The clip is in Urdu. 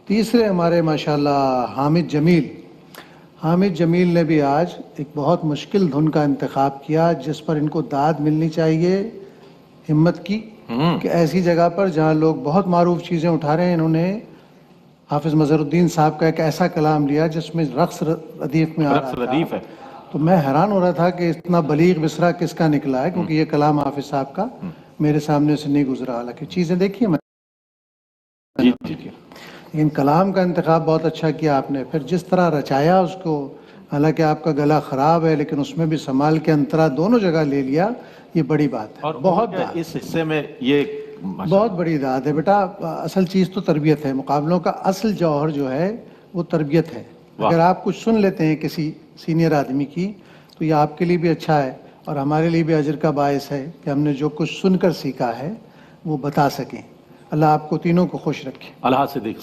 تیسرے ہمارے ماشاءاللہ حامد جمیل نے بھی آج ایک بہت مشکل دھن کا انتخاب کیا جس پر ان کو داد ملنی چاہیے ہمت کی، کہ ایسی جگہ پر جہاں لوگ بہت معروف چیزیں اٹھا رہے ہیں، انہوں نے حافظ مظہر الدین صاحب کا ایک ایسا کلام لیا جس میں رقص ردیف میں آ رہا تھا، تو میں حیران ہو رہا تھا کہ اتنا بلیغ مصرع کس کا نکلا ہے، کیونکہ یہ کلام حافظ صاحب کا میرے سامنے سے نہیں گزرا، حالانکہ چیزیں دیکھیے میں لیکن کلام کا انتخاب بہت اچھا کیا آپ نے. پھر جس طرح رچایا اس کو، حالانکہ آپ کا گلا خراب ہے لیکن اس میں بھی سنبھال کے انترا دونوں جگہ لے لیا، یہ بڑی بات ہے. بہت اس حصے میں یہ بہت بڑی داد ہے بیٹا. اصل چیز تو تربیت ہے. مقابلوں کا اصل جوہر جو ہے وہ تربیت ہے. اگر آپ کچھ سن لیتے ہیں کسی سینئر آدمی کی تو یہ آپ کے لیے بھی اچھا ہے اور ہمارے لیے بھی اجر کا باعث ہے کہ ہم نے جو کچھ سن کر سیکھا ہے وہ بتا سکیں. اللہ آپ کو تینوں کو خوش رکھے. اللہ سے دیکھ